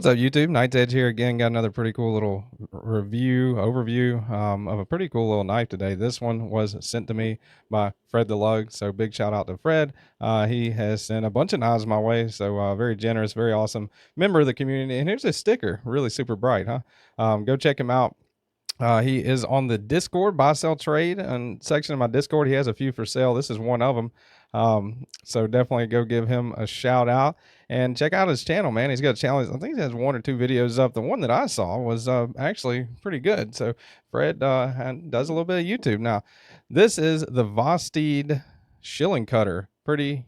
What's up, YouTube? Knight's Edge here again. Got another pretty cool little overview of a pretty cool little knife today. This one was sent to me by Fred the Lug, so big shout out to Fred. He has sent a bunch of knives my way, so very generous, very awesome member of the community. And here's a sticker, really super bright, huh? Go check him out. He is on the Discord, buy, sell, trade, and section of my Discord. He has a few for sale. This is one of them. So definitely go give him a shout out and check out his channel, man. He's got a channel. I think he has 1 or 2 videos up. The one that I saw was actually pretty good. So Fred does a little bit of YouTube. Now, this is the Vosteed Shilin cutter. Pretty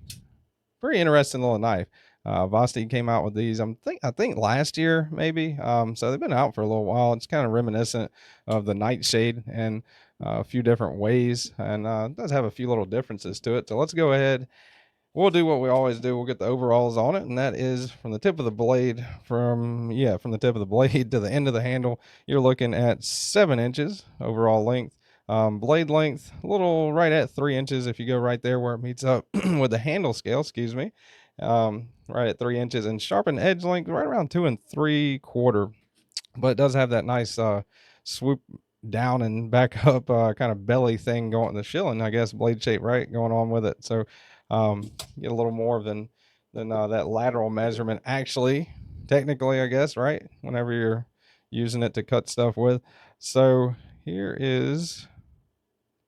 interesting little knife. Vosteed came out with these, I think last year maybe. So they've been out for a little while. It's kind of reminiscent of the Nightshade and a few different ways, and it does have a few little differences to it. So let's go ahead. We'll do what we always do. We'll get the overalls on it, and that is from the tip of the blade, from the tip of the blade to the end of the handle. You're looking at 7 inches overall length. Blade length, a little right at 3 inches if you go right there where it meets up with the handle scale, excuse me. Right at 3 inches, and sharpened edge length right around 2 3/4. But it does have that nice swoop down and back up kind of belly thing going, the shilling, I guess, blade shape, right, going on with it. So get a little more than that lateral measurement, actually, technically, I guess, right, whenever you're using it to cut stuff with. So here is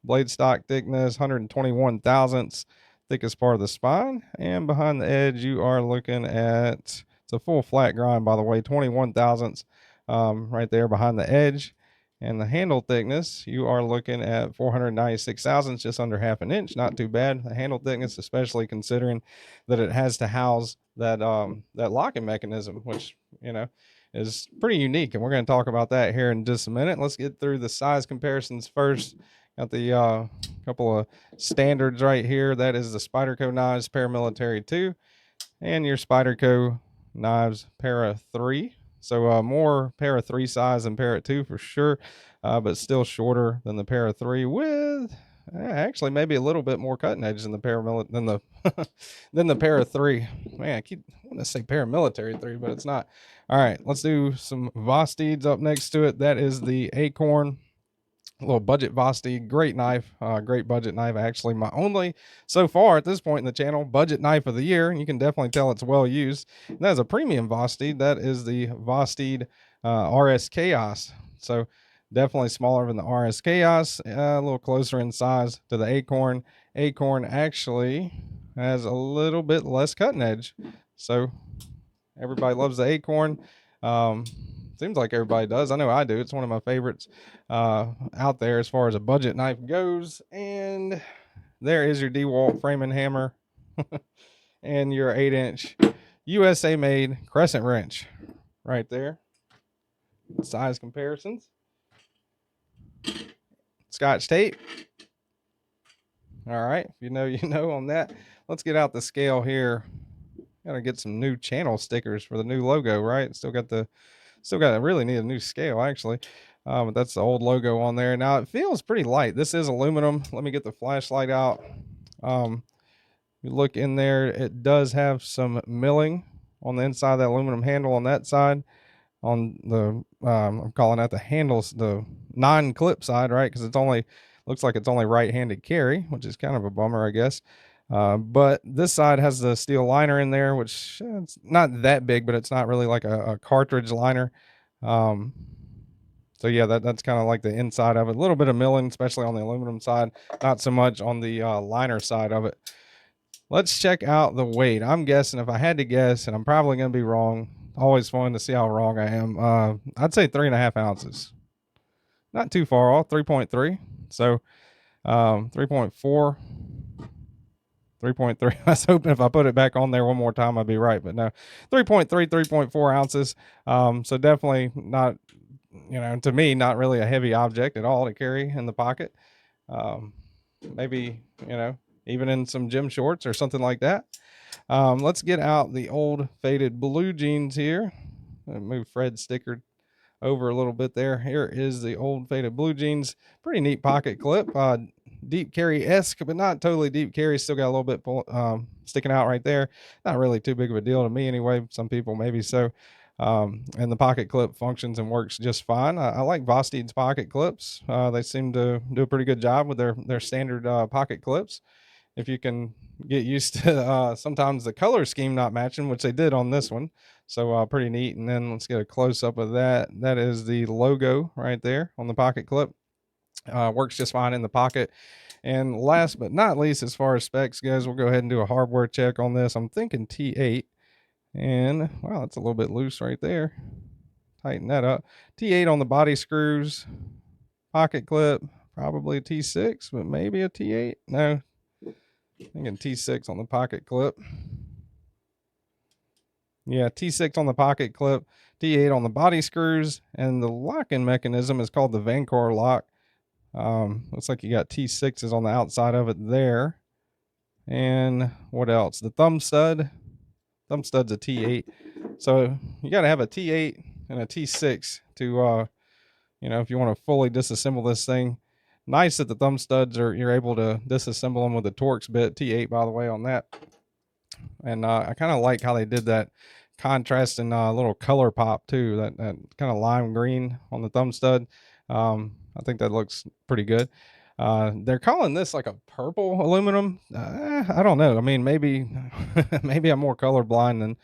blade stock thickness, 121 thousandths, thickest part of the spine, and behind the edge you are looking at, it's a full flat grind, by the way, 21 thousandths right there behind the edge. And the handle thickness, you are looking at 496 thousandths, just under ½ an inch. Not too bad. The handle thickness, especially considering that it has to house that that locking mechanism, which, you know, is pretty unique. And we're going to talk about that here in just a minute. Let's get through the size comparisons first. Got the couple of standards right here. That is the Spyderco Knives Paramilitary 2 and your Spyderco Knives Para 3. So more Para 3 size than Para 2 for sure, but still shorter than the Para 3 with actually maybe a little bit more cutting edge than the than the Para 3. Man, I want to say Paramilitary 3, but it's not. All right, let's do some Vosteeds up next to it. That is the Acorn. A little budget Vosteed, great knife, great budget knife. Actually, my only, so far at this point in the channel, budget knife of the year. And you can definitely tell it's well used. And that is a premium Vosteed. That is the Vosteed RS Chaos. So definitely smaller than the RS Chaos, a little closer in size to the Acorn. Acorn actually has a little bit less cutting edge. So everybody loves the Acorn. Seems like everybody does. I know I do. It's one of my favorites out there as far as a budget knife goes. And there is your DeWalt framing hammer and your 8-inch USA made crescent wrench right there. Size comparisons. Scotch tape. All right, if you know, you know on that. Let's get out the scale here. Gotta get some new channel stickers for the new logo, right? Still got I really need a new scale, actually. But that's the old logo on there. Now, it feels pretty light. This is aluminum. Let me get the flashlight out. You look in there, it does have some milling on the inside of that aluminum handle on that side. On the, I'm calling that the handles, the non-clip side, right? Because looks like it's only right-handed carry, which is kind of a bummer, I guess. But this side has the steel liner in there, which it's not that big, but it's not really like a cartridge liner. So yeah, that's kind of like the inside of it. A little bit of milling, especially on the aluminum side, not so much on the liner side of it. Let's check out the weight. I'm guessing, if I had to guess, and I'm probably going to be wrong, always fun to see how wrong I am. I'd say 3.5 ounces. Not too far off, 3.3. So 3.4. 3.3. I was hoping if I put it back on there one more time, I'd be right. But no, 3.3, 3.4 ounces. So definitely not, you know, to me, not really a heavy object at all to carry in the pocket. Maybe, you know, even in some gym shorts or something like that. Let's get out the old faded blue jeans here. Move Fred's sticker over a little bit there. Here is the old faded blue jeans. Pretty neat pocket clip. Deep carry-esque, but not totally deep carry. Still got a little bit sticking out right there. Not really too big of a deal to me anyway. Some people maybe so. And the pocket clip functions and works just fine. I like Vosteed's pocket clips. They seem to do a pretty good job with their standard pocket clips. If you can get used to sometimes the color scheme not matching, which they did on this one. So pretty neat. And then let's get a close up of that. That is the logo right there on the pocket clip. Works just fine in the pocket. And last but not least, as far as specs goes, we'll go ahead and do a hardware check on this. I'm thinking T8. And wow, that's a little bit loose right there. Tighten that up. T8 on the body screws. Pocket clip, probably a T6, but maybe a T8. No, thinking T6 on the pocket clip. Yeah, T6 on the pocket clip, T8 on the body screws, and the locking mechanism is called the Vancor lock. Looks like you got T6s on the outside of it there. And what else? The thumb stud. Thumb stud's a T8. So you got to have a T8 and a T6 to, if you want to fully disassemble this thing. Nice that the thumb studs you're able to disassemble them with a Torx bit. T8, by the way, on that. And I kind of like how they did that contrast and little color pop too. That kind of lime green on the thumb stud. I think that looks pretty good. They're calling this like a purple aluminum. I don't know. I mean, maybe maybe I'm more colorblind than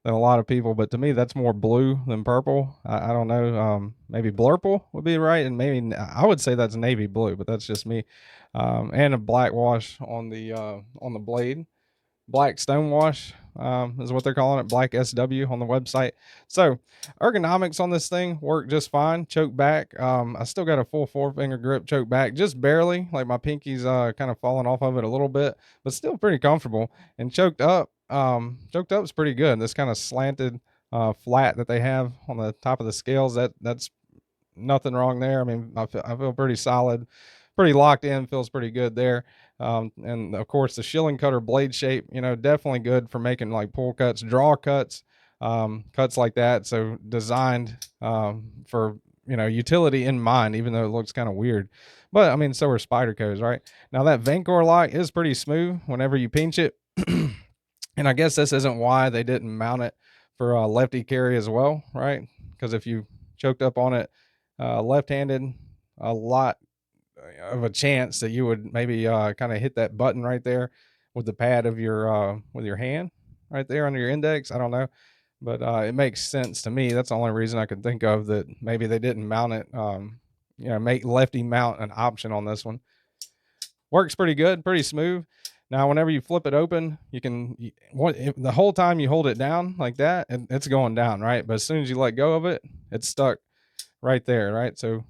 a lot of people, but to me that's more blue than purple. I don't know. Maybe blurple would be right, and maybe I would say that's navy blue, but that's just me. And a black wash on the blade. Black stonewash is what they're calling it, black SW on the website. So ergonomics on this thing work just fine. Choke back, I still got a full forefinger grip. Choke back just barely, like my pinky's kind of falling off of it a little bit, but still pretty comfortable. And choked up is pretty good. This kind of slanted flat that they have on the top of the scales, that's nothing wrong there. I mean, I feel pretty solid, pretty locked in, feels pretty good there. And of course the Shilling cutter blade shape, definitely good for making like pull cuts, draw cuts, cuts like that. So designed for, utility in mind, even though it looks kind of weird. But I mean, so are Spyderco's, right? Now that Vancor lock is pretty smooth whenever you pinch it. And I guess this isn't why they didn't mount it for lefty carry as well, right? Because if you choked up on it left-handed, a lot of a chance that you would maybe kind of hit that button right there with the pad of your with your hand right there under your index. I don't know, but it makes sense to me. That's the only reason I could think of that maybe they didn't mount it. Make lefty mount an option on this one. Works pretty good, pretty smooth. Now, whenever you flip it open, you can the whole time you hold it down like that, it's going down, right? But as soon as you let go of it, it's stuck right there, right? So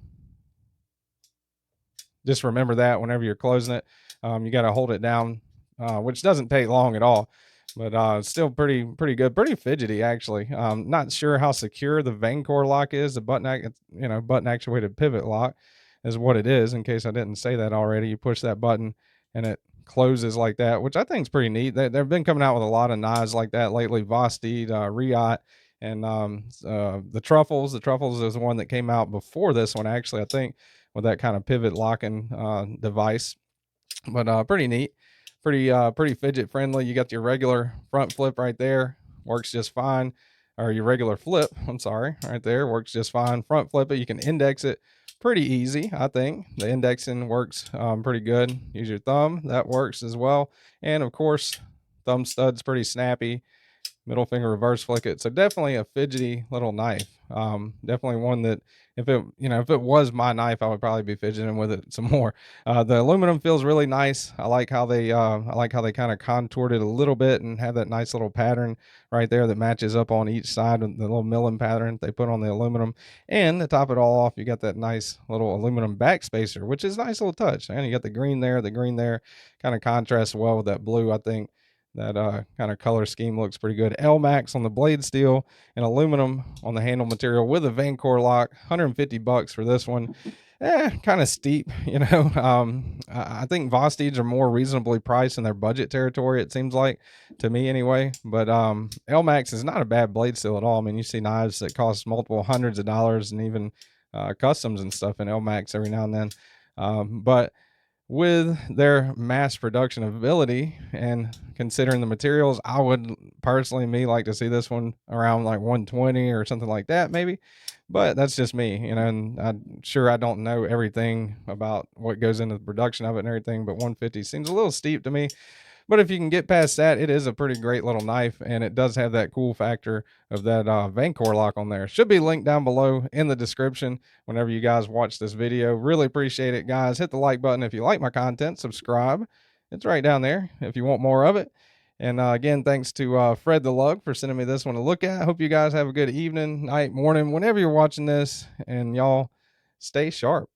just remember that whenever you're closing it, you got to hold it down, which doesn't take long at all, but it's still pretty good, pretty fidgety actually. Not sure how secure the Vancor lock is. The button actuated pivot lock is what it is. In case I didn't say that already, you push that button and it closes like that, which I think is pretty neat. They've been coming out with a lot of knives like that lately. Vosteed, Riot, and the Truffles. The Truffles is the one that came out before this one, actually, I think, with that kind of pivot locking device. But pretty neat, pretty fidget friendly. You got your regular front flip right there, works just fine. Or your regular flip, I'm sorry, right there, works just fine. Front flip it, you can index it pretty easy. I think the indexing works pretty good. Use your thumb, that works as well. And of course, thumb stud's pretty snappy. Middle finger reverse flick it. So definitely a fidgety little knife. Definitely one that if it was my knife, I would probably be fidgeting with it some more. The aluminum feels really nice. I like how they kind of contoured it a little bit and have that nice little pattern right there that matches up on each side of the little milling pattern they put on the aluminum. And to top it all off, you got that nice little aluminum backspacer, which is a nice little touch. And you got the green there kind of contrasts well with that blue. I think that kind of color scheme looks pretty good. L-Max on the blade steel and aluminum on the handle material with a Vancor lock. $150 for this one. Kind of steep, I think Vosteeds are more reasonably priced in their budget territory, it seems like, to me anyway. But L-Max is not a bad blade steel at all. I mean, you see knives that cost multiple hundreds of dollars and even customs and stuff in L-Max every now and then. But with their mass production ability and considering the materials, I would personally like to see this one around like 120 or something like that, maybe. But that's just me, and I'm sure I don't know everything about what goes into the production of it and everything, but 150 seems a little steep to me. But if you can get past that, it is a pretty great little knife, and it does have that cool factor of that Vancor lock on there. Should be linked down below in the description whenever you guys watch this video. Really appreciate it, guys. Hit the like button if you like my content. Subscribe. It's right down there if you want more of it. And again, thanks to Fred the Lug for sending me this one to look at. Hope you guys have a good evening, night, morning, whenever you're watching this, and y'all stay sharp.